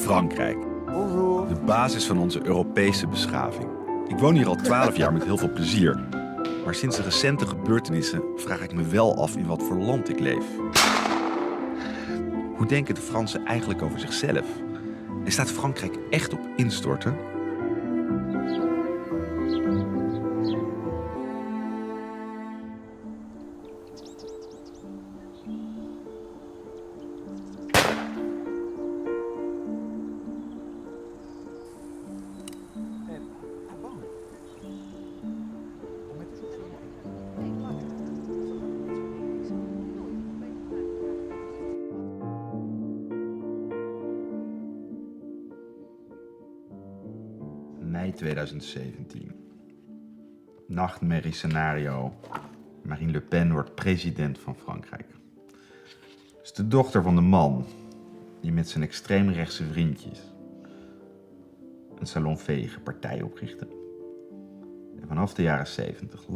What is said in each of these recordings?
Frankrijk. Bonjour. De basis van onze Europese beschaving. Ik woon hier al 12 jaar met heel veel plezier. Maar sinds de recente gebeurtenissen vraag ik me wel af in wat voor land ik leef. Hoe denken de Fransen eigenlijk over zichzelf? En staat Frankrijk echt op instorten? Mei 2017. Nachtmerriescenario. Marine Le Pen wordt president van Frankrijk. Het is de dochter van de man die met zijn extreemrechtse vriendjes een salonveege partij oprichtte. En vanaf de jaren 70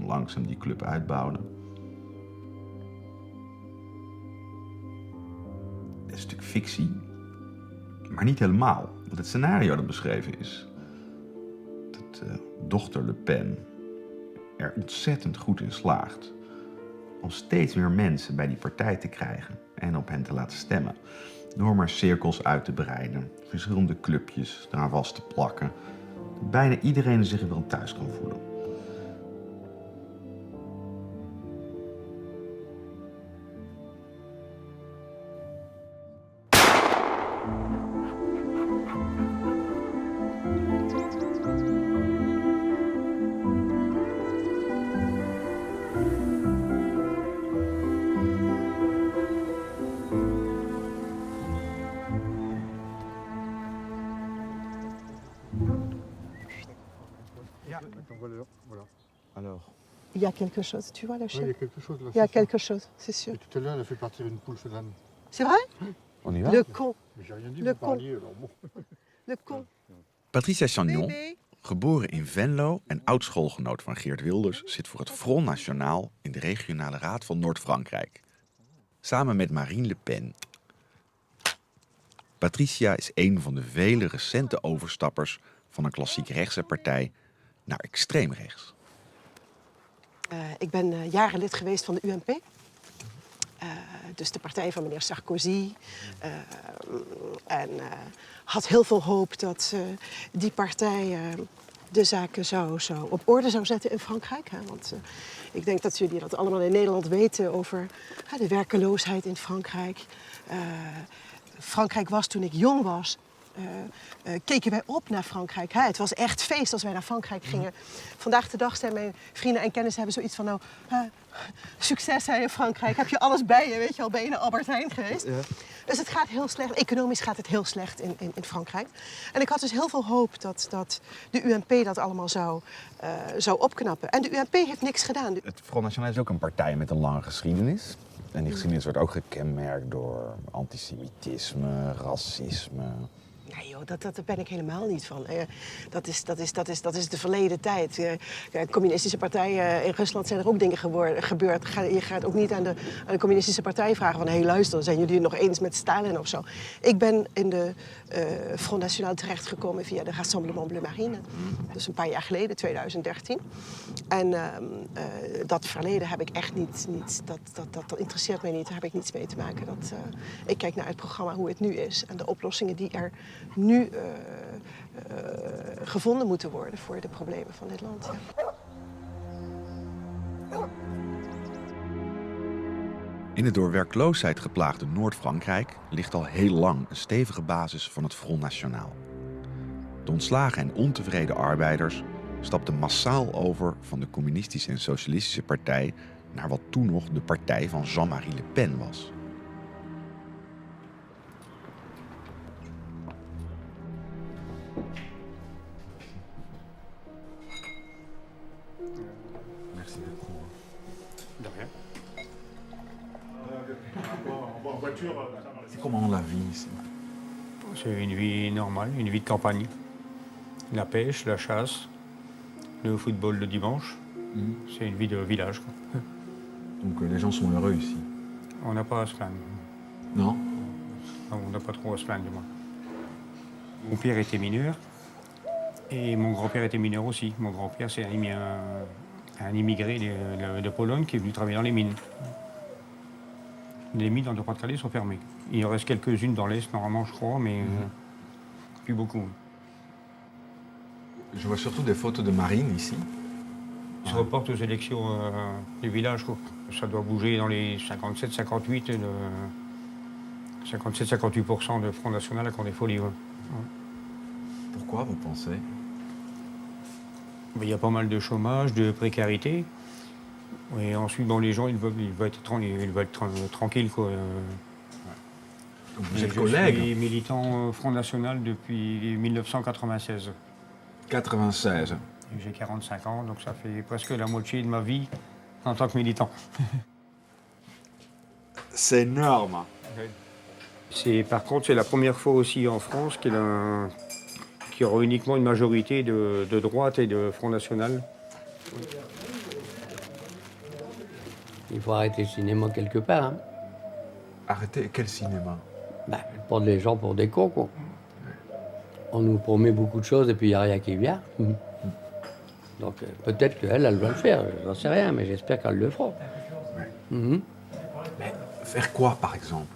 langzaam die club uitbouwde. Het is natuurlijk fictie, maar niet helemaal. Want het scenario dat beschreven is, dat dochter Le Pen er ontzettend goed in slaagt om steeds meer mensen bij die partij te krijgen en op hen te laten stemmen. Door maar cirkels uit te breiden, verschillende clubjes eraan vast te plakken. Dat bijna iedereen zich er wel thuis kan voelen. Voilà. Alors, Il y a quelque chose, tu vois la oui, il y chaîne? a quelque chose là. Il y a c'est sûr. quelque chose, c'est sûr. Et tout à l'heure, elle a fait partir une poule chez l'âne. C'est vrai? On y va? Le con, Mais j'ai rien dit, Le vous con. parliez, alors bon. le con. Patricia Chagnon, Bébé. geboren in Venlo en oud-schoolgenoot van Geert Wilders, zit voor het Front National in de regionale raad van Noord-Frankrijk. Samen met Marine Le Pen. Patricia is een van de vele recente overstappers van een klassiek rechtse partij naar extreem rechts. Ik ben jaren lid geweest van de UMP. Dus de partij van meneer Sarkozy. En had heel veel hoop dat die partij de zaken zo op orde zou zetten in Frankrijk. Hè? Want ik denk dat jullie dat allemaal in Nederland weten over de werkeloosheid in Frankrijk. Frankrijk was toen ik jong was. Keken wij op naar Frankrijk. Hè? Het was echt feest als wij naar Frankrijk gingen. Vandaag de dag zijn mijn vrienden en kennissen hebben zoiets van... nou, succes hè, in Frankrijk. Heb je alles bij je, weet je al, ben je naar Albert Heijn geweest? Ja. Dus het gaat heel slecht. Economisch gaat het heel slecht in Frankrijk. En ik had dus heel veel hoop dat de UMP dat allemaal zou opknappen. En de UMP heeft niks gedaan. Het Front National is ook een partij met een lange geschiedenis. En die geschiedenis wordt ook gekenmerkt door antisemitisme, racisme. Nee joh, daar ben ik helemaal niet van. Dat is de verleden tijd. Communistische partijen in Rusland zijn er ook dingen gebeurd. Je gaat ook niet aan de communistische partij vragen van... hé, luister, zijn jullie het nog eens met Stalin of zo? Ik ben in de Front National terechtgekomen via de Rassemblement Bleu Marine. Dus een paar jaar geleden, 2013. En dat verleden heb ik echt niet dat interesseert mij niet. Daar heb ik niets mee te maken. Ik kijk naar het programma hoe het nu is en de oplossingen die er nu gevonden moeten worden voor de problemen van dit land. Ja. In het door werkloosheid geplaagde Noord-Frankrijk ligt al heel lang een stevige basis van het Front National. De ontslagen en ontevreden arbeiders stapten massaal over van de communistische en socialistische partij naar wat toen nog de partij van Jean-Marie Le Pen was. Merci beaucoup. De rien. C'est comment la vie ici? C'est une vie normale, une vie de campagne. La pêche, la chasse, le football le dimanche. C'est une vie de village, quoi. Donc les gens sont heureux ici? On n'a pas à se plaindre. Non? Non, on n'a pas trop à se plaindre, du moins. Mon père était mineur et mon grand-père était mineur aussi. Mon grand-père, c'est un immigré de Pologne qui est venu travailler dans les mines. Les mines dans le Pas-de-Calais sont fermées. Il en reste quelques-unes dans l'Est, normalement, je crois, mais plus beaucoup. Je vois surtout des photos de Marine ici. Ils se reportent aux élections du village, quoi. Ça doit bouger dans les 57-58, 57-58% de Front National à Condé-Folly. Ouais. Pourquoi, vous pensez? Il y a pas mal de chômage, de précarité. Et ensuite, bon, les gens, ils veulent être tranquilles, quoi. Vous êtes Je collègue? suis militant Front National depuis 1996. 96. Et j'ai 45 ans, donc ça fait presque la moitié de ma vie en tant que militant. C'est énorme. Par contre, c'est la première fois aussi en France qu'il y aura uniquement une majorité de droite et de Front National. Il faut arrêter le cinéma quelque part. Hein. Arrêtez, quel cinéma? Ben, prendre les gens pour des cons, quoi. On nous promet beaucoup de choses et puis il n'y a rien qui vient. Donc peut-être qu'elle, elle va le faire, j'en sais rien, mais j'espère qu'elle le fera. Mais faire quoi, par exemple?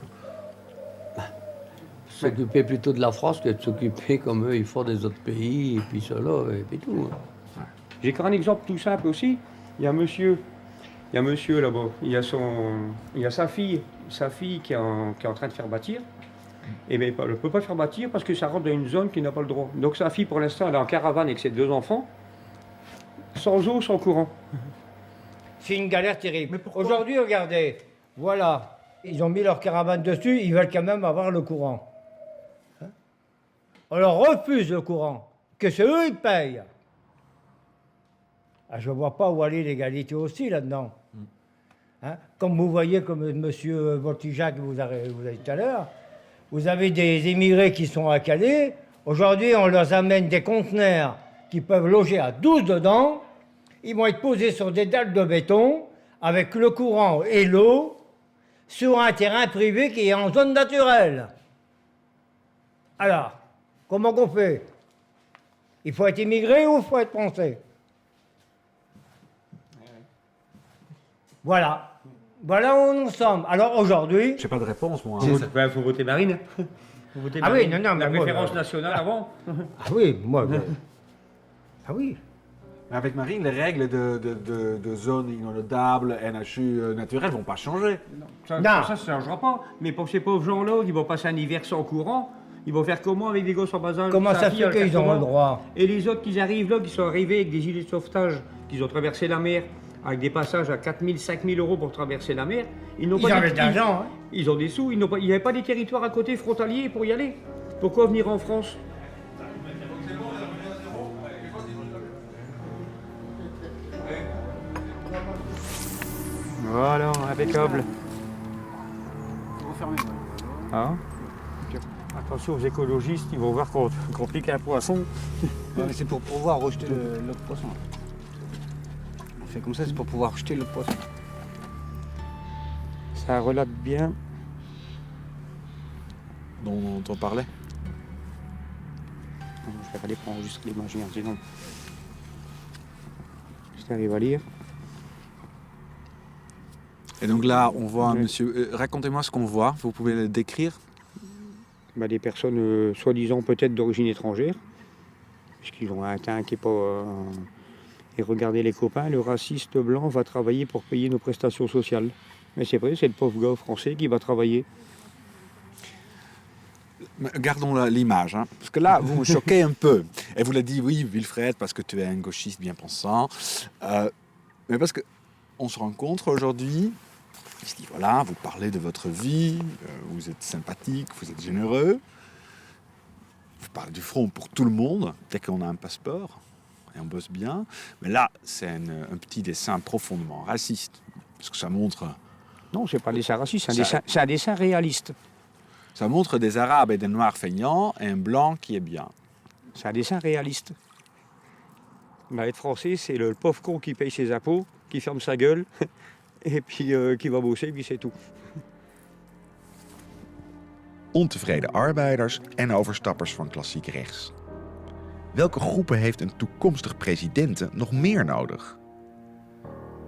S'occuper plutôt de la France que de s'occuper comme eux, ils font des autres pays, et puis cela, et puis tout. Hein. J'ai encore un exemple tout simple aussi. Il y a un monsieur là-bas, il y a sa fille qui est en train de faire bâtir. Et bien, elle ne peut pas faire bâtir parce que ça rentre dans une zone qui n'a pas le droit. Donc sa fille, pour l'instant, elle est en caravane avec ses 2 enfants, sans eau, sans courant. C'est une galère terrible. Mais pourquoi? Aujourd'hui, regardez, voilà, ils ont mis leur caravane dessus, ils veulent quand même avoir le courant. Hein? On leur refuse le courant, que c'est eux qui payent. Ah, je ne vois pas où aller l'égalité aussi là-dedans. Hein? Comme vous voyez, comme M. Voltijac vous a dit tout à l'heure, vous avez des immigrés qui sont à Calais. Aujourd'hui, on leur amène des conteneurs qui peuvent loger à 12 dedans. Ils vont être posés sur des dalles de béton avec le courant et l'eau sur un terrain privé qui est en zone naturelle. Alors, comment qu'on fait? Il faut être immigré ou il faut être français? Voilà. Voilà où nous sommes. Alors aujourd'hui... J'ai pas de réponse, moi. Il faut voter Marine. Faut voter Ah Marine. oui, non, mais la moi, préférence nationale avant. Ah oui, moi... Ah oui. Mais avec Marine, les règles de zone inondable, NHU naturelle vont pas changer. Ça Non. ne changera pas. Mais pour ces pauvres gens-là, ils vont passer un hiver sans courant. Ils vont faire comment avec des gosses en bas âge? Comment Sa ça fille, fait elle va qu'ils faire ont le comment? droit? Et les autres qui arrivent là, qui sont arrivés avec des gilets de sauvetage, qui ont traversé la mer, avec des passages à 4 000, 5 000 euros pour traverser la mer, ils n'ont Ils pas avaient de l'argent, hein. Ils ont des sous, il n'y avait pas des territoires à côté frontaliers pour y aller. Pourquoi venir en France? Voilà, impeccable. Hein? Attention aux écologistes, ils vont voir qu'on pique un poisson. Ouais, mais c'est pour pouvoir rejeter l'autre poisson. On fait comme ça, c'est pour pouvoir rejeter l'autre poisson. Ça relate bien. Dont on parlait. Je vais aller pour enregistrer l'image, sinon. Je t'arrive à lire. Et donc là, on voit un Oui. monsieur. Racontez-moi ce qu'on voit. Vous pouvez le décrire? Des personnes soi-disant peut-être d'origine étrangère, puisqu'ils ont un teint qui n'est pas... Et regardez les copains, le raciste blanc va travailler pour payer nos prestations sociales. Mais c'est vrai, c'est le pauvre gars français qui va travailler. Gardons l'image, hein, parce que là, vous me choquez un peu. Et vous l'avez dit, oui, Wilfred, parce que tu es un gauchiste bien pensant. Mais parce qu'on se rencontre aujourd'hui, il se dit, voilà, vous parlez de votre vie, vous êtes sympathique, vous êtes généreux. Vous parlez du front pour tout le monde, dès qu'on a un passeport, et on bosse bien. Mais là, c'est un petit dessin profondément raciste, parce que ça montre... Non, c'est pas un dessin raciste, Ça- c'est un dessin réaliste. Ça montre des Arabes et des Noirs feignants et un Blanc qui est bien. C'est un dessin réaliste. Être français, c'est le pauvre con qui paye ses impôts, qui ferme sa gueule, et puis qui va bosser, puis c'est tout. ontevreden arbeiders en overstappers van klassiek rechts. Welke groepen heeft een toekomstig president nog meer nodig?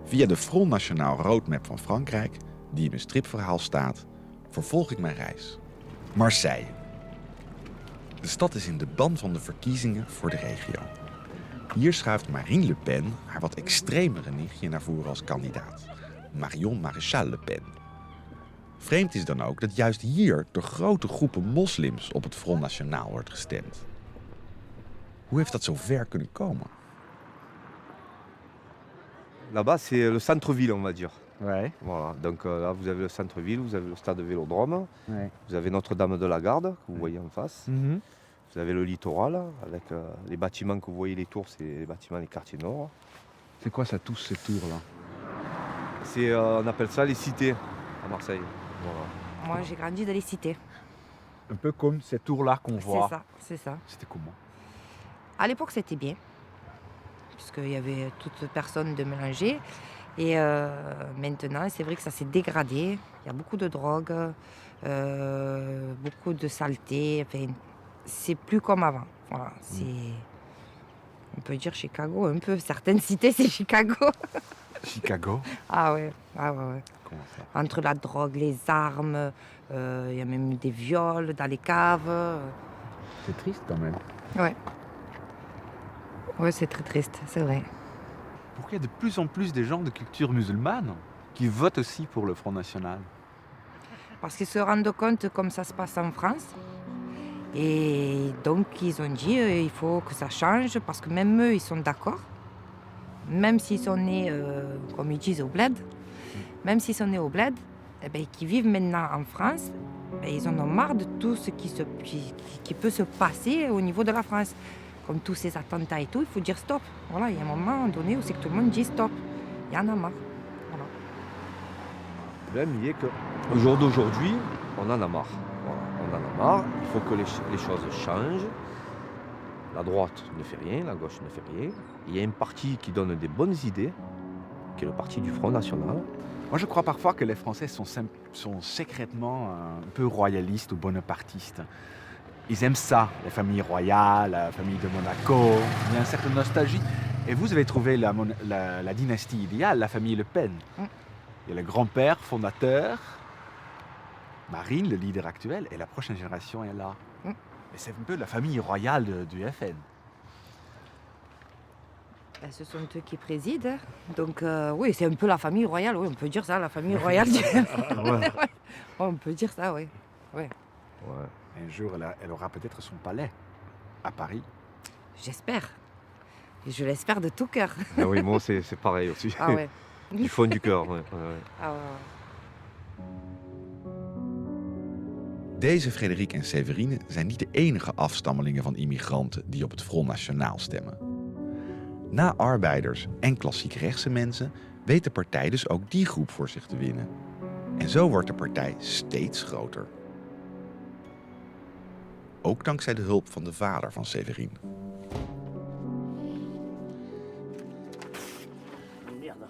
Via de Front National Roadmap van Frankrijk, die in mijn stripverhaal staat, vervolg ik mijn reis. Marseille. De stad is in de ban van de verkiezingen voor de regio. Hier schuift Marine Le Pen haar wat extremere nichtje naar voren als kandidaat. Marion Maréchal Le Pen. Vreemd is dan ook dat juist hier door grote groepen moslims op het Front National wordt gestemd. Hoe heeft dat zo ver kunnen komen? Là-bas, c'est le centre-ville, on va dire. Ouais. Voilà. Donc là, vous avez le centre-ville, vous avez le stade Vélodrome, Ouais. vous avez Notre-Dame de la Garde, que vous voyez en face. Vous avez le littoral, avec les bâtiments que vous voyez, les tours, c'est les bâtiments des quartiers nord. C'est quoi ça, tous ces tours-là? On appelle ça les cités à Marseille. Voilà. Moi, j'ai grandi dans les cités. Un peu comme ces tours-là qu'on voit. C'est ça. C'était comment? À l'époque, c'était bien, puisqu'il y avait toutes personnes de mélanger. Et maintenant, c'est vrai que ça s'est dégradé. Il y a beaucoup de drogue, beaucoup de saleté. Enfin, c'est plus comme avant. Voilà, on peut dire Chicago, un peu. Certaines cités, c'est Chicago. Chicago? Ah ouais. Comment ça? Entre la drogue, les armes, il y a même eu des viols dans les caves. C'est triste quand même. Ouais, c'est très triste, c'est vrai. Pourquoi il y a de plus en plus des gens de culture musulmane qui votent aussi pour le Front National? Parce qu'ils se rendent compte comme ça se passe en France. Et donc, ils ont dit il faut que ça change, parce que même eux, ils sont d'accord. Même s'ils sont nés, comme ils disent, au bled, même s'ils sont nés au bled, eh ben, qui vivent maintenant en France, ben, ils en ont marre de tout ce qui peut se passer au niveau de la France. Comme tous ces attentats et tout, il faut dire stop. Voilà, il y a un moment donné où c'est que tout le monde dit stop. Il y en a marre. Voilà. Le problème, il est qu'au jour d'aujourd'hui, on en a marre. Voilà, on en a marre, il faut que les choses changent. La droite ne fait rien, la gauche ne fait rien. Il y a un parti qui donne des bonnes idées, qui est le parti du Front National. Moi, je crois parfois que les Français sont secrètement un peu royalistes ou bonapartistes. Ils aiment ça, les familles royales, la famille de Monaco. Il y a une certaine nostalgie. Et vous avez trouvé la dynastie idéale, la famille Le Pen. Il y a le grand-père fondateur, Marine, le leader actuel, et la prochaine génération est là. Et c'est un peu la famille royale du FN. Ben, ce sont eux qui président. Donc oui, c'est un peu la famille royale, oui, on peut dire ça, la famille royale du FN. On peut dire ça, oui. Ouais. Un jour, elle aura peut-être son palais à Paris. J'espère. Et je l'espère de tout cœur. Ah oui, moi c'est pareil aussi. Ah ouais. Du fond du cœur. Ouais. Ah ouais. Deze Frederik en Séverine zijn niet de enige afstammelingen van immigranten die op het Front National stemmen. Na arbeiders en klassiek rechtse mensen weet de partij dus ook die groep voor zich te winnen. En zo wordt de partij steeds groter. Ook dankzij de hulp van de vader van Séverine. Merde.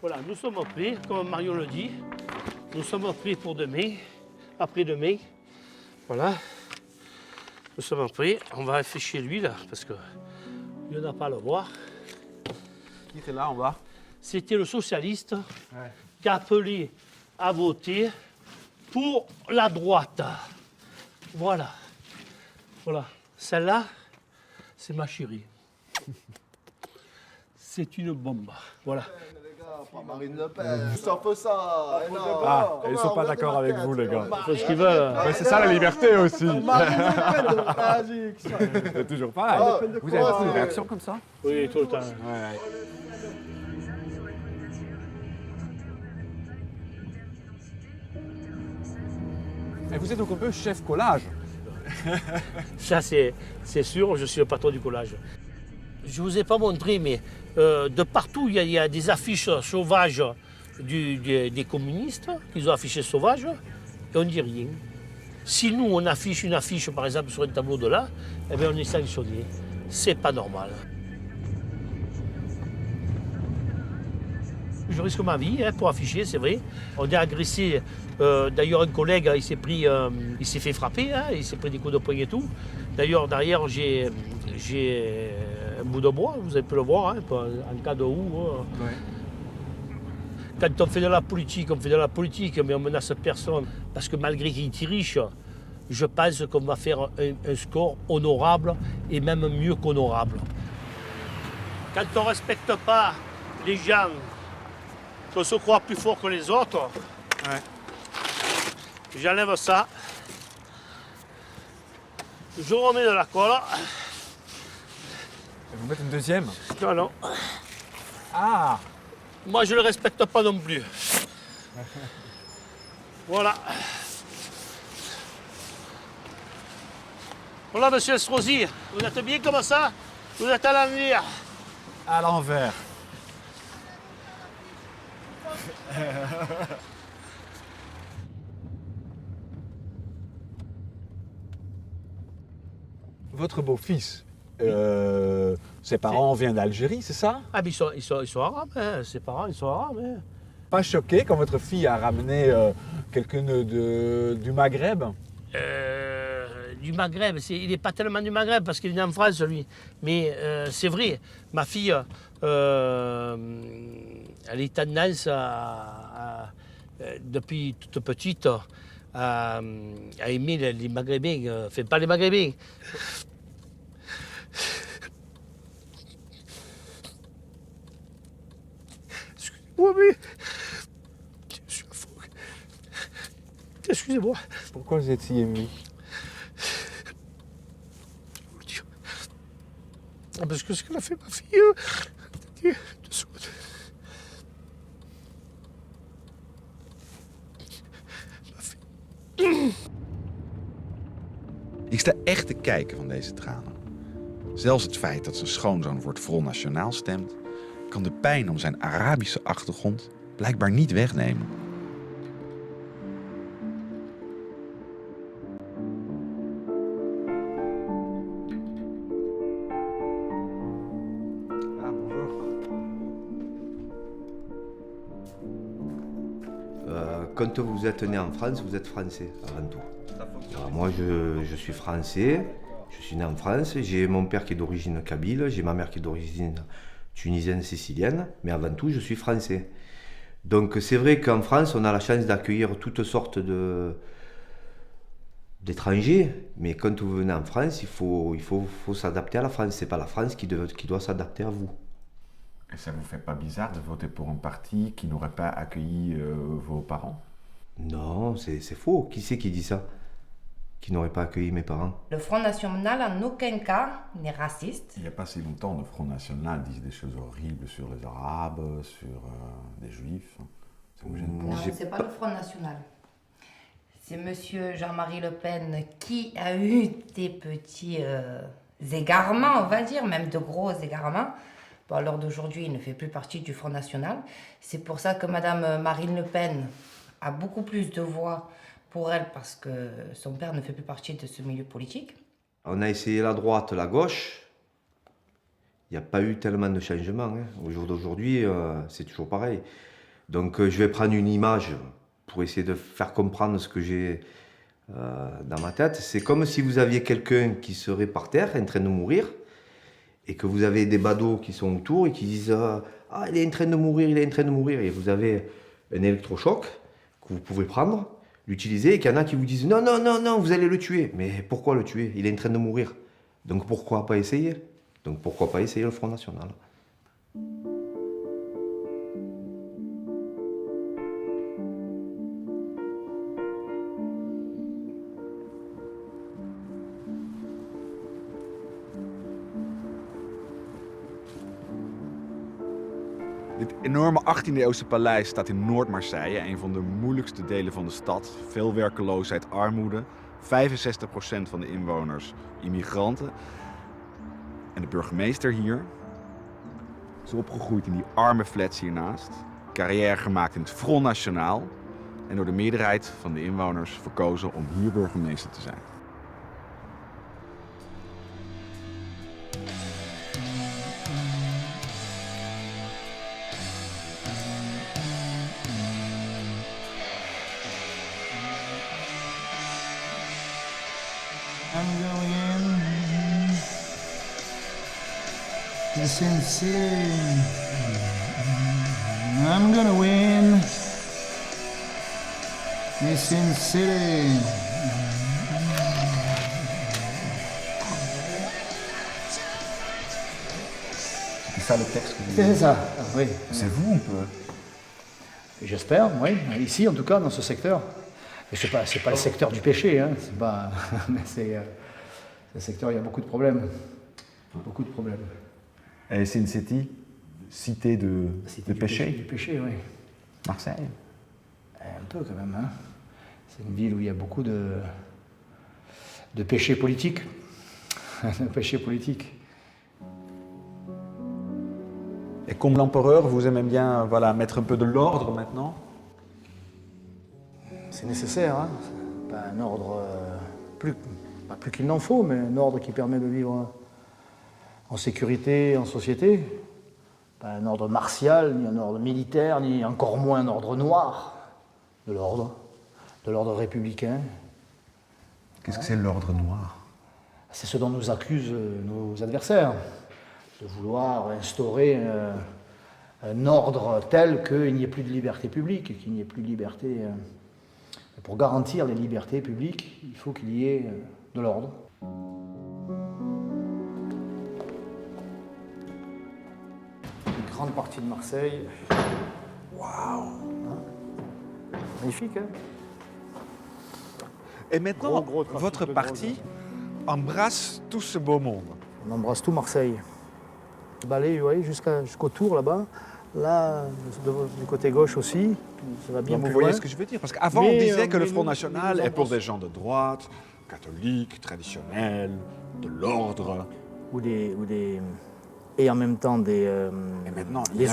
Voilà, nous sommes prêts, comme Marion le dit. Nous sommes prêts pour demain, après-demain. Voilà. Nous sommes prêts. On va aller chez lui, là, parce que lui n'a pas à le voir. Qui était là en bas? C'était le socialiste qui a appelé à voter pour la droite. Voilà. Voilà. Celle-là, c'est ma chérie. C'est une bombe. Voilà. Marine Le Pen, c'est un peu ça. Ah, ils sont pas d'accord avec vous, les gars. Parce qu'ils veulent. Mais c'est ça la liberté aussi. Marine Le Pen, magique. C'est toujours pareil. Vous avez Ouais. des réactions comme ça? Oui, tout le temps. Ouais. Et vous êtes donc un peu chef collage. Ça, c'est sûr, je suis le patron du collage. Je ne vous ai pas montré, mais de partout, il y a des affiches sauvages des communistes, qu'ils ont affichées sauvages, et on ne dit rien. Si nous, on affiche une affiche, par exemple, sur un tableau de là, eh bien, on est sanctionné. C'est pas normal. je risque ma vie pour afficher, c'est vrai. On est agressé. D'ailleurs, un collègue, il s'est fait frapper, il s'est pris des coups de poing et tout. D'ailleurs, derrière, j'ai un bout de bois, vous avez pu le voir, en cas de houe. Quand on fait de la politique, mais on menace personne. Parce que malgré qu'il triche, je pense qu'on va faire un score honorable et même mieux qu'honorable. Quand on ne respecte pas les gens, qu'on se croit plus fort que les autres, j'enlève ça, je remets de la colle. Et vous mettez une deuxième? Non. Ah! Moi, je ne le respecte pas non plus. Voilà. Voilà, monsieur Estrosi, vous êtes bien comme ça? Vous êtes à l'envers. À l'envers. Votre beau-fils, ses parents viennent d'Algérie, c'est ça? Ah, mais ils sont arabes, ses parents, ils sont arabes. Pas choqué quand votre fille a ramené quelqu'un du Maghreb? Du Maghreb, il n'est pas tellement du Maghreb parce qu'il est né en France, lui. Mais c'est vrai, ma fille, elle est tendance depuis toute petite à aimer les Maghrébins, enfin pas les Maghrébins. Excusez-moi, mais je suis à fond. Excusez-moi. Pourquoi vous êtes si ému? Parce que ce qu'elle a fait, ma fille, Ik sta echt te kijken van deze tranen. Zelfs het feit dat zijn schoonzoon voor het Front National stemt, kan de pijn om zijn Arabische achtergrond blijkbaar niet wegnemen. Quand vous êtes né en France, vous êtes français avant tout. Alors moi, je suis français, je suis né en France, j'ai mon père qui est d'origine kabyle, j'ai ma mère qui est d'origine tunisienne, sicilienne, mais avant tout, je suis français. Donc c'est vrai qu'en France, on a la chance d'accueillir toutes sortes d'étrangers, mais quand vous venez en France, il faut s'adapter à la France. C'est pas la France qui doit s'adapter à vous. Et ça vous fait pas bizarre de voter pour un parti qui n'aurait pas accueilli vos parents? Non, c'est faux. Qui c'est qui dit ça? Qui n'aurait pas accueilli mes parents? Le Front National, en aucun cas, n'est raciste. Il n'y a pas si longtemps, le Front National disait des choses horribles sur les Arabes, sur les Juifs. Ça vous gêne pas? Non, c'est pas le Front National. C'est monsieur Jean-Marie Le Pen qui a eu des petits égarements, on va dire, même de gros égarements. Bon, à l'heure d'aujourd'hui, il ne fait plus partie du Front National. C'est pour ça que madame Marine Le Pen a beaucoup plus de voix pour elle parce que son père ne fait plus partie de ce milieu politique. On a essayé la droite, la gauche. Il n'y a pas eu tellement de changements. Au jour d'aujourd'hui, c'est toujours pareil. Donc je vais prendre une image pour essayer de faire comprendre ce que j'ai dans ma tête. C'est comme si vous aviez quelqu'un qui serait par terre en train de mourir et que vous avez des badauds qui sont autour et qui disent « Ah, il est en train de mourir, il est en train de mourir ». Et vous avez un électrochoc que vous pouvez prendre, l'utiliser, et qu'il y en a qui vous disent « Non, non, non, non, vous allez le tuer ». Mais pourquoi le tuer? Il est en train de mourir. Donc pourquoi pas essayer? Donc pourquoi pas essayer le Front National? Dit enorme 18e-eeuwse paleis staat in Noord-Marseille, een van de moeilijkste delen van de stad. Veel werkeloosheid, armoede. 65% van de inwoners immigranten. En de burgemeester hier is opgegroeid in die arme flats hiernaast. Carrière gemaakt in het Front National. En door de meerderheid van de inwoners verkozen om hier burgemeester te zijn. Sin City. I'm gonna win. Sin City. C'est ça le texte que vous C'est ça, oui. C'est vous, on peut. J'espère, oui. Ici, en tout cas, dans ce secteur. Et c'est pas le secteur du péché, hein. C'est pas. Mais c'est le secteur où il y a beaucoup de problèmes. Beaucoup de problèmes. Et Sin City, cité de péché. Du péché, oui. Marseille. Un peu quand même, hein. C'est une ville où il y a beaucoup de péchés politiques. De péchés politiques. Et comme l'empereur, vous aimez bien mettre un peu de l'ordre maintenant? C'est nécessaire, hein. Pas un ordre, pas plus qu'il n'en faut, mais un ordre qui permet de vivre en sécurité, en société. Pas un ordre martial, ni un ordre militaire, ni encore moins un ordre noir. De l'ordre républicain. Qu'est-ce que c'est l'ordre noir? C'est ce dont nous accusent nos adversaires, de vouloir instaurer un ordre tel qu'il n'y ait plus de liberté publique, qu'il n'y ait plus de liberté. Pour garantir les libertés publiques, il faut qu'il y ait de l'ordre. Une grande partie de Marseille. Waouh! Magnifique, hein? Et maintenant, Gros trafic votre de parti embrasse tout ce beau monde. On embrasse tout Marseille. Balai, vous voyez, jusqu'au tour là-bas. Là, du côté gauche aussi, ça va bien Donc, plus vous voyez loin. ce que je veux dire? Parce qu'avant, on disait que le Front National est pour des gens de droite, catholiques, traditionnels, de l'ordre. Et en même temps des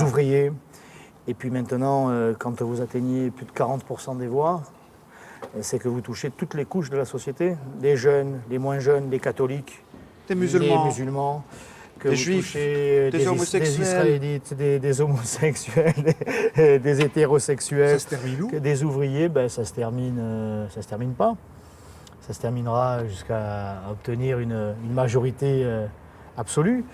ouvriers. Et puis maintenant, quand vous atteignez plus de 40% des voix, c'est que vous touchez toutes les couches de la société, les jeunes, les moins jeunes, les catholiques, des musulmans, que des vous juifs, touchez des homosexuels, des israélites, des homosexuels, des hétérosexuels, ça se termine où? Des ouvriers, ça se termine pas. Ça se terminera jusqu'à obtenir une majorité absolue.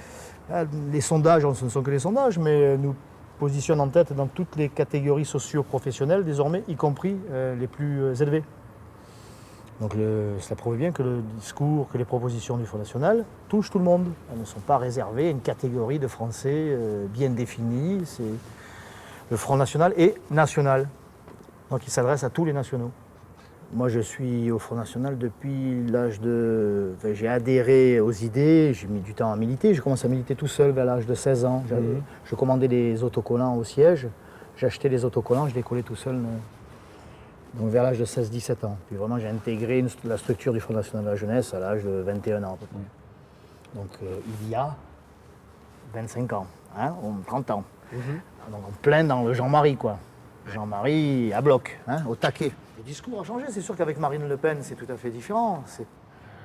Les sondages, ce ne sont que les sondages, mais nous positionnent en tête dans toutes les catégories socio-professionnelles désormais, y compris les plus élevées. Donc cela prouve bien que le discours, que les propositions du Front National touchent tout le monde. Elles ne sont pas réservées à une catégorie de Français bien définie. Le Front National est national. Donc il s'adresse à tous les nationaux. Moi je suis au Front National depuis l'âge de... Enfin, j'ai adhéré aux idées, j'ai mis du temps à militer. J'ai commencé à militer tout seul vers l'âge de 16 ans. Je commandais des autocollants au siège. J'achetais des autocollants, je les collais tout seul. Donc vers l'âge de 16-17 ans. Puis vraiment, j'ai intégré la structure du Front National de la Jeunesse à l'âge de 21 ans à peu près. Donc il y a 25 ans, 30 ans. Donc en plein dans le Jean-Marie, quoi. Jean-Marie à bloc, au taquet. Le discours a changé, c'est sûr qu'avec Marine Le Pen, c'est tout à fait différent.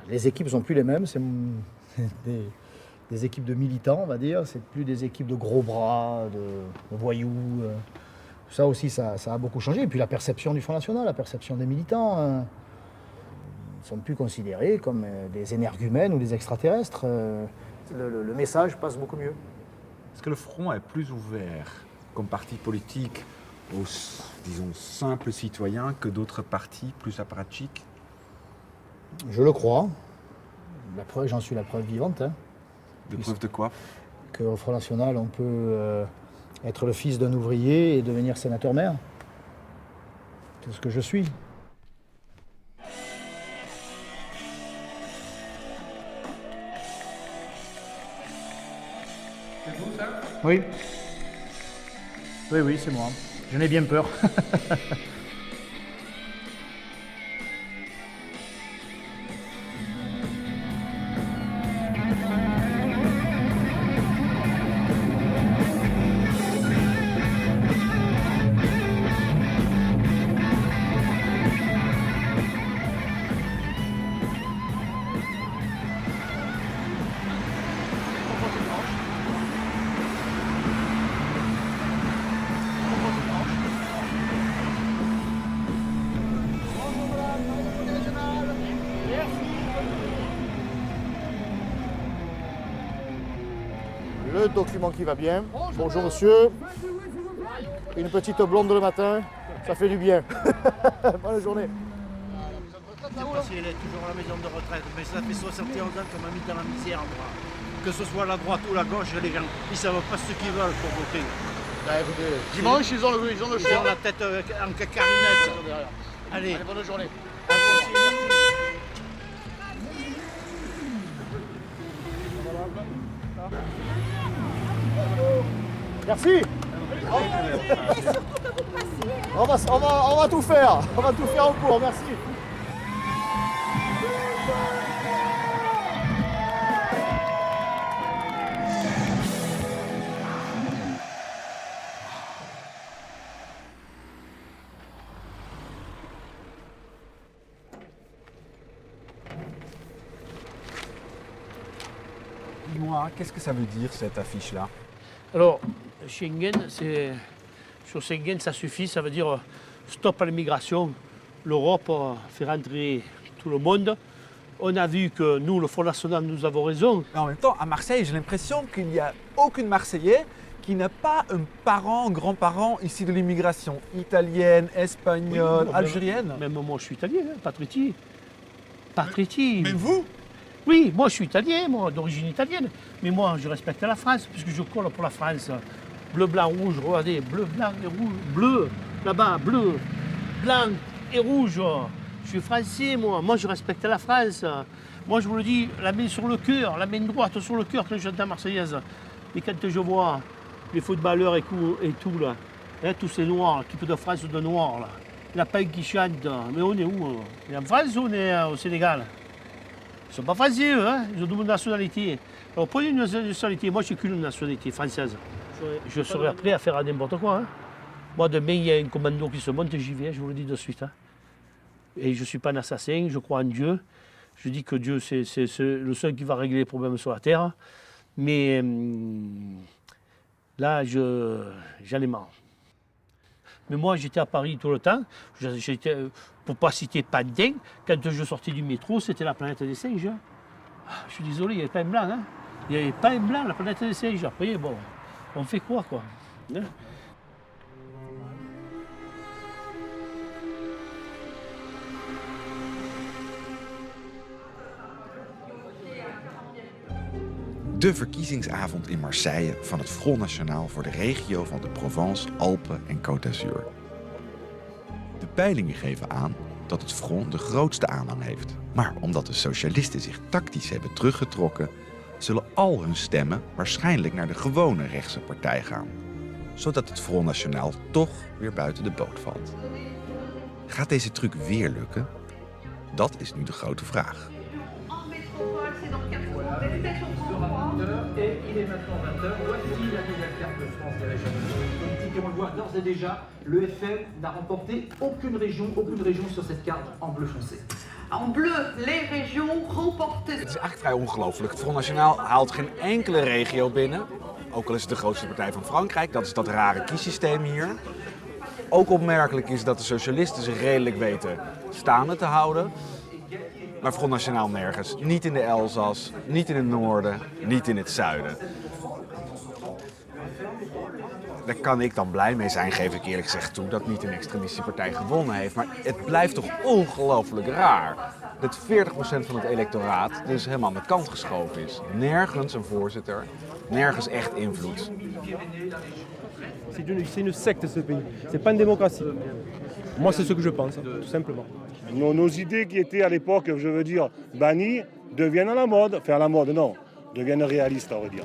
Les équipes ne sont plus les mêmes, c'est des équipes de militants, on va dire. C'est plus des équipes de gros bras, de voyous. Ça aussi, ça a beaucoup changé. Et puis la perception du Front National, la perception des militants, ils ne sont plus considérés comme des énergumènes ou des extraterrestres. Le message passe beaucoup mieux. Est-ce que le Front est plus ouvert comme parti politique aux, disons, simples citoyens que d'autres partis plus apparatchiks? Je le crois. J'en suis la preuve vivante. De preuve de quoi? Qu'au Front National, on peut... être le fils d'un ouvrier et devenir sénateur-maire. C'est ce que je suis. C'est vous ça? Oui. Oui, c'est moi. J'en ai bien peur. Le document qui va bien. Bonjour monsieur. Une petite blonde le matin, ça fait du bien. Bonne journée. Je sais pas si elle est toujours à la maison de retraite, mais ça fait 71 ans qu'on m'a mis dans la misère, moi. Que ce soit la droite ou la gauche, les gens, ils savent pas ce qu'ils veulent pour voter. Bah, écoutez, dimanche, ils ont le Ils ont la tête en cacarinette. Allez, bonne journée. à vous aussi, merci. Merci. On va tout faire. On va tout faire au cours. Merci. Dis-moi, qu'est-ce que ça veut dire cette affiche-là? Alors, Schengen, sur Schengen, ça suffit, ça veut dire stop à l'immigration. L'Europe fait rentrer tout le monde. On a vu que nous, le Front National, nous avons raison. Mais en même temps, à Marseille, j'ai l'impression qu'il n'y a aucune Marseillais qui n'a pas un parent, grand-parent ici de l'immigration italienne, espagnole, algérienne. Même moi, je suis italien, hein, Patritti. Patritti. Même vous? Oui, moi, je suis italien, moi, d'origine italienne. Mais moi, je respecte la France, puisque je colle pour la France. Bleu, blanc, rouge, regardez, bleu, blanc et rouge. Bleu, là-bas, bleu, blanc et rouge. Je suis français, moi. Moi, je respecte la France. Moi, je vous le dis, la main sur le cœur, la main droite sur le cœur quand j'entends Marseillaise. Et quand je vois les footballeurs et tout, là, hein, tous ces noirs, l'équipe de France de noirs, là, la paille qui chante. Mais on est où? On est en France ou on est au Sénégal? Ils sont pas français, eux, hein? Ils ont double nationalité. Alors, prenez une nationalité. Moi, je n'ai qu'une nationalité française. Je serais prêt à faire n'importe quoi. Hein? Moi, demain, il y a un commando qui se monte, j'y vais, je vous le dis de suite. Hein? Et je ne suis pas un assassin, je crois en Dieu. Je dis que Dieu, c'est le seul qui va régler les problèmes sur la terre. Mais là, j'en ai marre. Mais moi, j'étais à Paris tout le temps. J'étais, pour ne pas citer Pantin, quand je sortais du métro, c'était la planète des singes. Hein. Je suis désolé, il n'y avait pas un blanc. Hein. Il n'y avait pas un blanc, la planète des singes. Après, bon, on fait quoi, hein? De verkiezingsavond in Marseille van het Front National voor de regio van de Provence, Alpen en Côte d'Azur. De peilingen geven aan dat het Front de grootste aanhang heeft. Maar omdat de socialisten zich tactisch hebben teruggetrokken, zullen al hun stemmen waarschijnlijk naar de gewone rechtse partij gaan. Zodat het Front National toch weer buiten de boot valt. Gaat deze truc weer lukken? Dat is nu de grote vraag. Et il est maintenant 20h. Voici la nouvelle carte de France des régions politiques. Et on le voit d'ores et déjà, le FM n'a remporté aucune région sur cette carte en bleu foncé. En bleu, les régions remportées. Het is eigenlijk vrij ongelooflijk. Het Front National haalt geen enkele regio binnen. Ook al is het de grootste partij van Frankrijk. Dat is dat rare kiessysteem hier. Ook opmerkelijk is dat de socialisten zich redelijk weten staande te houden. Maar Front National nergens. Niet in de Elzas, niet in het noorden, niet in het zuiden. Daar kan ik dan blij mee zijn, geef ik eerlijk gezegd toe, dat niet een extremistische partij gewonnen heeft. Maar het blijft toch ongelooflijk raar dat 40% van het electoraat dus helemaal aan de kant geschoven is. Nergens een voorzitter, nergens echt invloed. C'est une secte ce pays, c'est pas une démocratie. Moi c'est ce que je pense, tout simplement. Nos idées qui étaient à l'époque, je veux dire, bannies, deviennent à la mode. Enfin à la mode, non, deviennent réalistes, on va dire.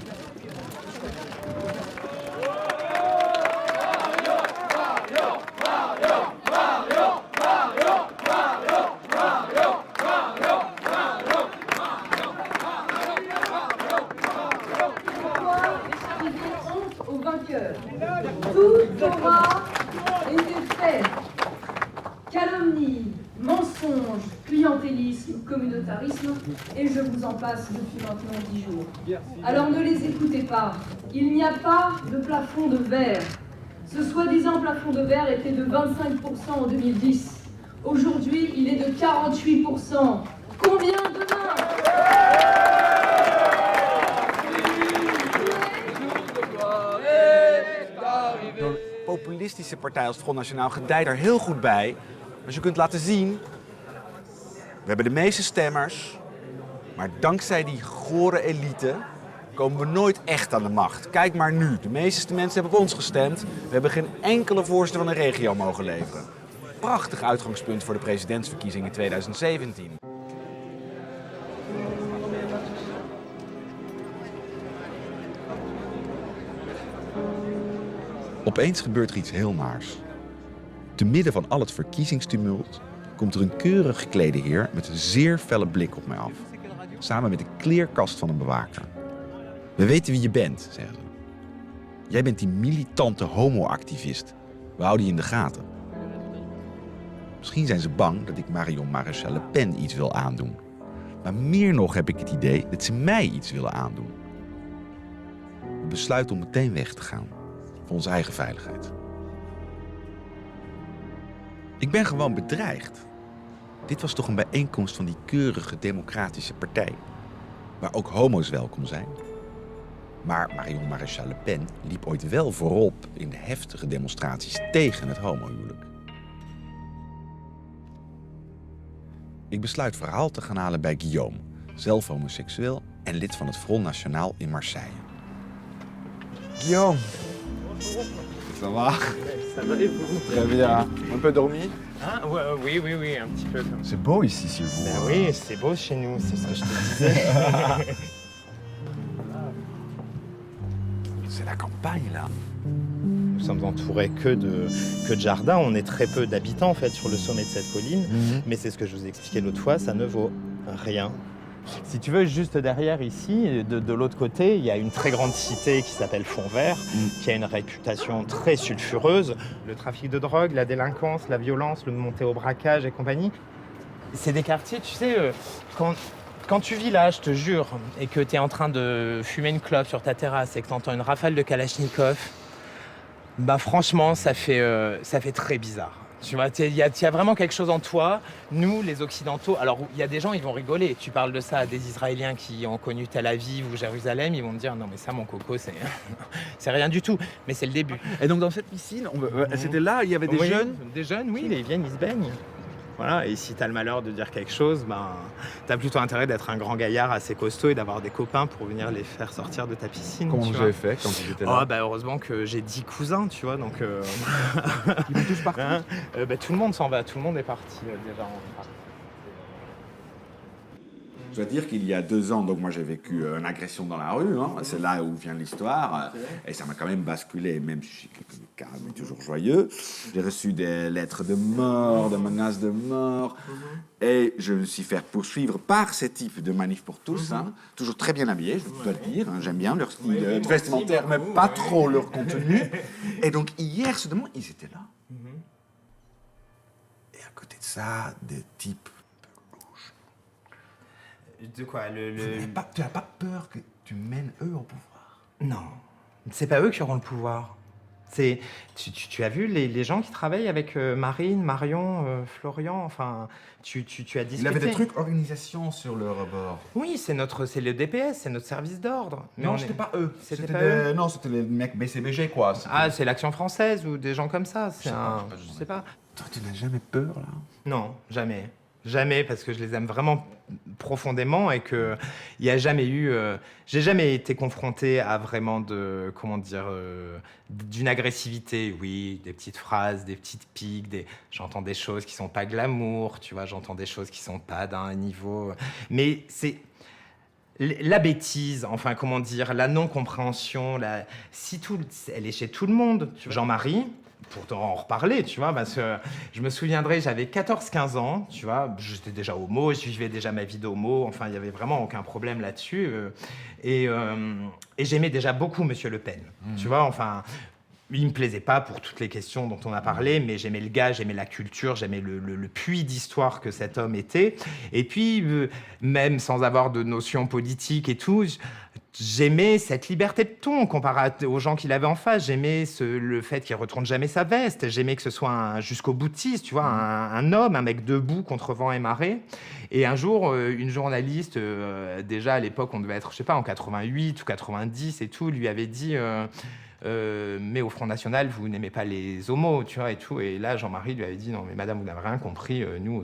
Au vainqueur. Tout aura été fait. Calomnie, mensonge, clientélisme, communautarisme, et je vous en passe depuis maintenant 10 jours. Alors ne les écoutez pas. Il n'y a pas de plafond de verre. Ce soi-disant plafond de verre était de 25% en 2010. Aujourd'hui, il est de 48%. Combien demain ? populistische partij als Front National gedijt er heel goed bij. Als je kunt laten zien, we hebben de meeste stemmers, maar dankzij die gore elite komen we nooit echt aan de macht. Kijk maar nu, de meeste mensen hebben op ons gestemd. We hebben geen enkele voorzitter van een regio mogen leveren. Prachtig uitgangspunt voor de presidentsverkiezingen in 2017. Opeens gebeurt er iets heel naars. Te midden van al het verkiezingstumult komt er een keurig geklede heer met een zeer felle blik op mij af. Samen met de kleerkast van een bewaker. We weten wie je bent, zeggen ze. Jij bent die militante homo-activist. We houden je in de gaten. Misschien zijn ze bang dat ik Marion Maréchal Le Pen iets wil aandoen. Maar meer nog heb ik het idee dat ze mij iets willen aandoen. We besluiten om meteen weg te gaan. Voor onze eigen veiligheid. Ik ben gewoon bedreigd. Dit was toch een bijeenkomst van die keurige democratische partij. Waar ook homo's welkom zijn. Maar Marion Maréchal Le Pen liep ooit wel voorop in de heftige demonstraties tegen het homohuwelijk. Ik besluit verhaal te gaan halen bij Guillaume, zelf homoseksueel en lid van het Front National in Marseille. Guillaume. Ça va? Ça va et vous? Très bien. Un peu dormi? Ah, oui, un petit peu. C'est beau ici chez vous. Ben oui, c'est beau chez nous, c'est ce que je te disais. C'est la campagne là. Nous sommes entourés que de jardins, on est très peu d'habitants en fait sur le sommet de cette colline, mais c'est ce que je vous ai expliqué l'autre fois, ça ne vaut rien. Si tu veux, juste derrière ici, de l'autre côté, il y a une très grande cité qui s'appelle Fond-Vert, qui a une réputation très sulfureuse. Le trafic de drogue, la délinquance, la violence, le montée au braquage et compagnie. C'est des quartiers, tu sais, quand tu vis là, je te jure, et que tu es en train de fumer une clope sur ta terrasse et que tu entends une rafale de Kalachnikov, bah franchement, ça fait très bizarre. Tu vois, il y a vraiment quelque chose en toi. Nous, les Occidentaux, alors il y a des gens, ils vont rigoler. Tu parles de ça à des Israéliens qui ont connu Tel Aviv ou Jérusalem, ils vont te dire non mais ça, mon coco, c'est rien du tout. Mais c'est le début. Et donc dans cette piscine, c'était là, il y avait des jeunes? Des jeunes, oui, ils viennent, ils se baignent. Voilà, et si tu as le malheur de dire quelque chose, ben, tu as plutôt intérêt d'être un grand gaillard assez costaud et d'avoir des copains pour venir les faire sortir de ta piscine. Comment vous avez fait quand ils étaient là? Oh, bah, heureusement que j'ai 10 cousins, tu vois, donc... Ils vont tous partir? Tout le monde s'en va, tout le monde est parti déjà. Je dois dire qu'il y a 2 ans, donc moi j'ai vécu une agression dans la rue, hein. C'est là où vient l'histoire, et ça m'a quand même basculé, même si je suis quelqu'un de calme et toujours joyeux. J'ai reçu des lettres de mort, des menaces de mort, et je me suis fait poursuivre par ces types de manifs pour tous, hein. Toujours très bien habillés, je dois le dire, hein. J'aime bien leur style vestimentaire, mais pas trop leur contenu. Et donc hier, soudainement, ils étaient là. Et à côté de ça, des types... De quoi Tu n'as pas peur que tu mènes eux au pouvoir? Non, c'est pas eux qui auront le pouvoir. Tu as vu les gens qui travaillent avec Marine, Marion, Florian, enfin, tu as discuté. Il avait des trucs organisation sur le rebord. Oui, c'est le DPS, c'est notre service d'ordre. Non, c'était pas eux. C'était pas eux. Non, c'était les mecs BCBG, quoi. Ah, c'est l'Action française ou des gens comme ça. Je sais pas. Toi, tu n'as jamais peur, là? Non, jamais. Jamais, parce que je les aime vraiment profondément et que il y a jamais eu... j'ai jamais été confronté à vraiment d'une agressivité. Oui, des petites phrases, des petites piques, j'entends des choses qui sont pas glamour, tu vois, j'entends des choses qui sont pas d'un niveau... Mais c'est... La bêtise, enfin, comment dire, la non-compréhension, elle est chez tout le monde. Jean-Marie... Pour en reparler, tu vois, parce que je me souviendrai, j'avais 14-15 ans, tu vois, j'étais déjà homo, je vivais déjà ma vie d'homo, enfin, il n'y avait vraiment aucun problème là-dessus. Et j'aimais déjà beaucoup Monsieur Le Pen, tu vois, enfin... Il ne me plaisait pas pour toutes les questions dont on a parlé, mais j'aimais le gars, j'aimais la culture, j'aimais le puits d'histoire que cet homme était. Et puis, même sans avoir de notion politique et tout, j'aimais cette liberté de ton comparé aux gens qu'il avait en face. J'aimais le fait qu'il ne retourne jamais sa veste. J'aimais que ce soit un jusqu'au boutiste, tu vois, un homme, un mec debout contre vent et marée. Et un jour, une journaliste, déjà à l'époque, on devait être, je sais pas, en 88 ou 90 et tout, lui avait dit... mais au Front National, vous n'aimez pas les homos, tu vois, et tout. Et là, Jean-Marie lui avait dit, non, mais madame, vous n'avez rien compris, nous,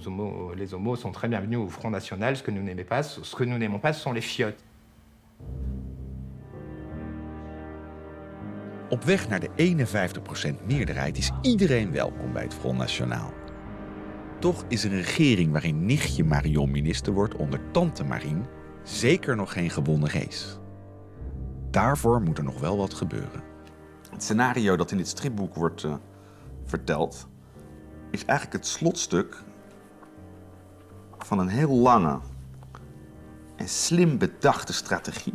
les homos sont très bienvenus au Front National. Ce que nous n'aimons pas, ce sont les fiottes. Op weg naar de 51% meerderheid is iedereen welkom bij het Front National. Toch is een regering waarin nichtje Marion minister wordt onder tante Marien zeker nog geen gewonnen race. Daarvoor moet er nog wel wat gebeuren. Het scenario dat in dit stripboek wordt verteld is eigenlijk het slotstuk van een heel lange en slim bedachte strategie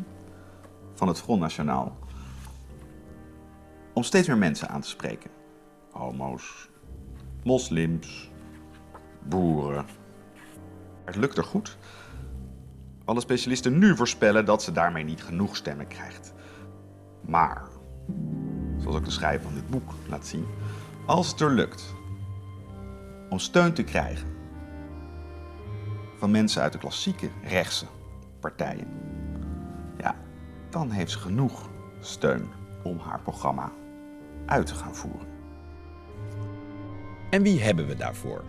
van het Front National om steeds meer mensen aan te spreken. Homo's, moslims, boeren. Het lukt er goed. Alle specialisten nu voorspellen dat ze daarmee niet genoeg stemmen krijgt. Maar, zoals ook de schrijver van dit boek laat zien, als het er lukt om steun te krijgen van mensen uit de klassieke rechtse partijen, ja, dan heeft ze genoeg steun om haar programma uit te gaan voeren. En wie hebben we daarvoor?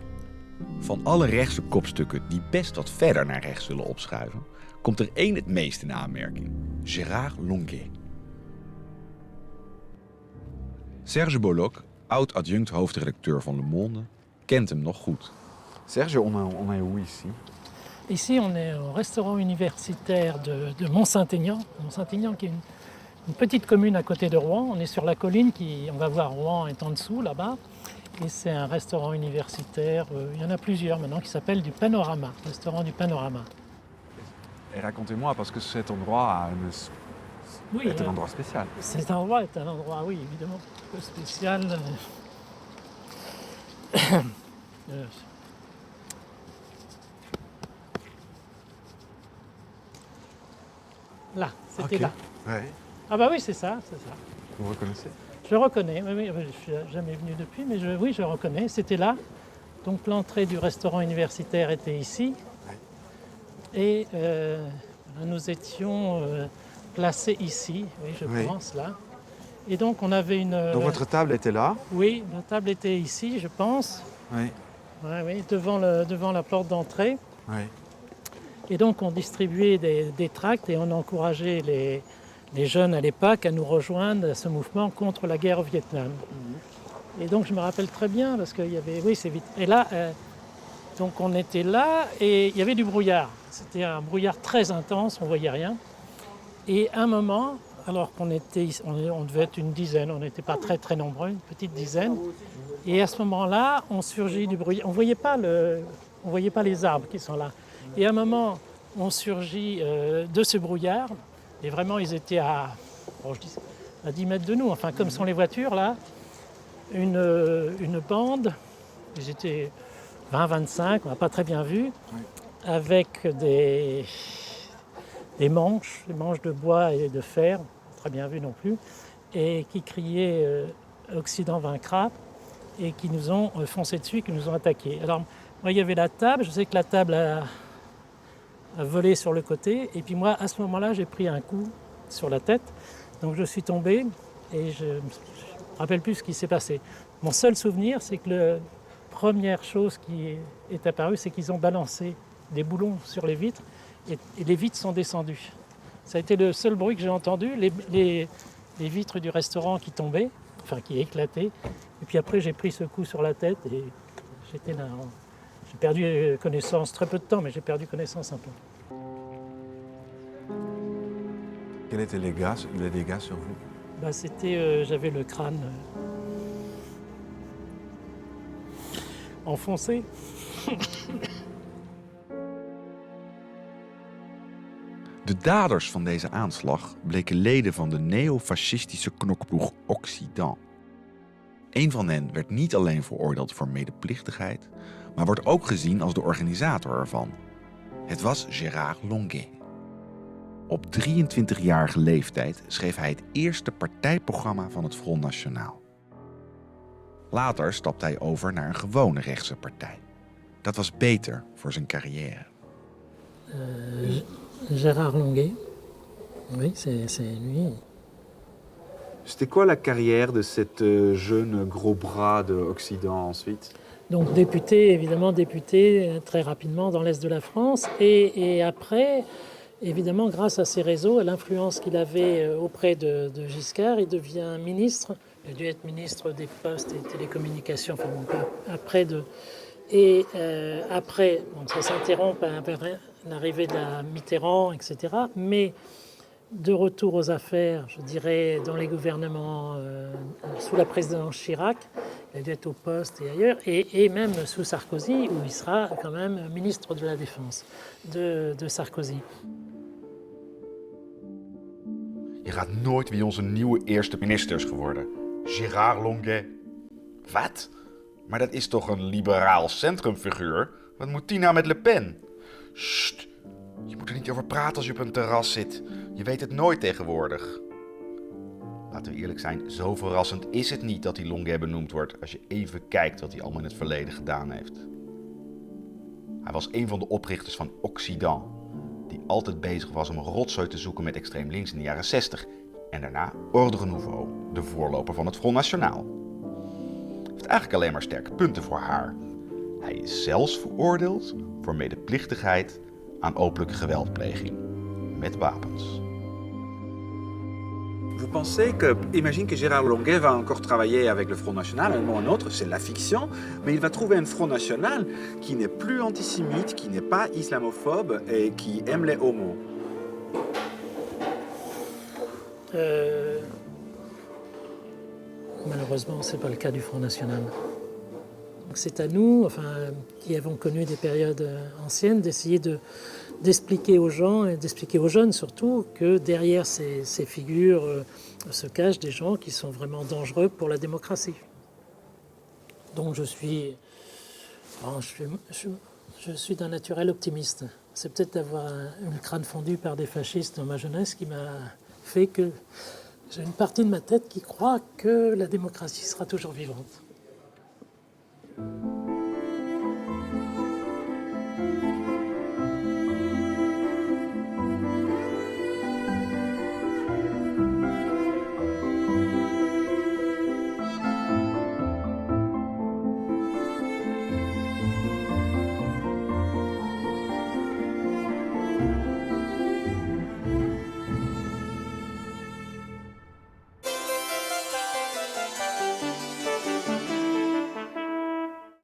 Van alle rechtse kopstukken die best wat verder naar rechts zullen opschuiven, komt er één het meest in aanmerking: Gérard Longuet. Serge Bolloc, oud-adjunct hoofdredacteur van Le Monde, kent hem nog goed. Serge, on est où ici? Ici, on est au restaurant universitaire de Mont-Saint-Aignan. Mont-Saint-Aignan qui est une petite commune à côté de Rouen. On est sur la colline, on va voir Rouen est en dessous là-bas. Et c'est un restaurant universitaire, il y en a plusieurs maintenant, qui s'appelle du Panorama, restaurant du Panorama. Et racontez-moi, parce que cet endroit est un endroit spécial. Cet endroit est un endroit, oui, évidemment, un peu spécial. Là, c'était là. Ouais. Ah bah oui, c'est ça, c'est ça. Vous reconnaissez? Je le reconnais, oui, je ne suis jamais venu depuis, mais oui, je le reconnais, c'était là. Donc l'entrée du restaurant universitaire était ici. Ouais. Et nous étions placés ici, oui, je pense, là. Et donc on avait une... Donc votre table était là? Oui, la table était ici, je pense. Oui. Ouais, oui, devant la porte d'entrée. Oui. Et donc on distribuait des tracts et on encourageait les jeunes à l'époque à nous rejoindre à ce mouvement contre la guerre au Vietnam. Et donc je me rappelle très bien parce qu'il y avait... Oui, c'est vite. Et là, donc on était là et il y avait du brouillard. C'était un brouillard très intense, on ne voyait rien. Et à un moment, alors qu'on était... On devait être une dizaine, on n'était pas très très nombreux, une petite dizaine. Et à ce moment-là, on surgit du brouillard. On ne voyait pas les arbres qui sont là. Et à un moment, on surgit de ce brouillard. Et vraiment, ils étaient à 10 mètres de nous, enfin comme sont les voitures là, une bande, ils étaient 20-25, on n'a pas très bien vu, avec des manches, des manches de bois et de fer, pas très bien vu non plus, et qui criaient Occident vaincra, et qui nous ont foncé dessus, qui nous ont attaqués. Alors, moi, il y avait la table, je sais que la table a volé sur le côté, et puis moi à ce moment-là j'ai pris un coup sur la tête, donc je suis tombé et je ne me rappelle plus ce qui s'est passé. Mon seul souvenir, c'est que la première chose qui est apparue, c'est qu'ils ont balancé des boulons sur les vitres et les vitres sont descendues. Ça a été le seul bruit que j'ai entendu, les vitres du restaurant qui tombaient, enfin qui éclataient, et puis après j'ai pris ce coup sur la tête et j'étais là. J'ai perdu connaissance, très peu de temps, mais j'ai perdu connaissance un peu. Quels étaient les dégâts sur vous? C'était, j'avais le crâne enfoncé. De daders van deze aanslag bleken leden van de neofascistische knokploeg Occident. Een van hen werd niet alleen veroordeeld voor medeplichtigheid, maar wordt ook gezien als de organisator ervan. Het was Gérard Longuet. Op 23-jarige leeftijd schreef hij het eerste partijprogramma van het Front National. Later stapte hij over naar een gewone rechtse partij. Dat was beter voor zijn carrière. Gérard Longuet, oui, c'est lui. C'était quoi la carrière de cette jeune gros bras de Occident ensuite? Donc député, évidemment député très rapidement dans l'Est de la France. Et après, évidemment, grâce à ses réseaux, à l'influence qu'il avait auprès de Giscard, il devient ministre. Il a dû être ministre des Postes et Télécommunications, enfin bon, après de... Et après, donc ça s'interrompt avec l'arrivée de la Mitterrand, etc. Mais de retour aux affaires, je dirais, dans les gouvernements sous la présidence Chirac, il a dû être au Poste et ailleurs, et même sous Sarkozy, où il sera quand même ministre de la Défense de Sarkozy. Je raadt nooit wie onze nieuwe eerste minister is geworden. Gérard Longuet. Wat? Maar dat is toch een liberaal centrumfiguur? Wat moet die nou met Le Pen? Sst, je moet er niet over praten als je op een terras zit. Je weet het nooit tegenwoordig. Laten we eerlijk zijn, zo verrassend is het niet dat die Longuet benoemd wordt als je even kijkt wat hij allemaal in het verleden gedaan heeft. Hij was een van de oprichters van Occident, die altijd bezig was om een rotzooi te zoeken met extreem links in de jaren 60. En daarna Ordre Nouveau, de voorloper van het Front National. Hij heeft eigenlijk alleen maar sterke punten voor haar. Hij is zelfs veroordeeld voor medeplichtigheid aan openlijke geweldpleging met wapens. Vous pensez que, imagine que Gérard Longuet va encore travailler avec le Front National, à un moment ou un autre, c'est la fiction, mais il va trouver un Front National qui n'est plus antisémite, qui n'est pas islamophobe et qui aime les homos. Malheureusement, ce n'est pas le cas du Front National. Donc c'est à nous, enfin, qui avons connu des périodes anciennes, d'essayer d'expliquer aux gens et d'expliquer aux jeunes surtout que derrière ces figures se cachent des gens qui sont vraiment dangereux pour la démocratie. Donc je suis d'un naturel optimiste. C'est peut-être d'avoir eu le crâne fondu par des fascistes dans ma jeunesse qui m'a fait que j'ai une partie de ma tête qui croit que la démocratie sera toujours vivante.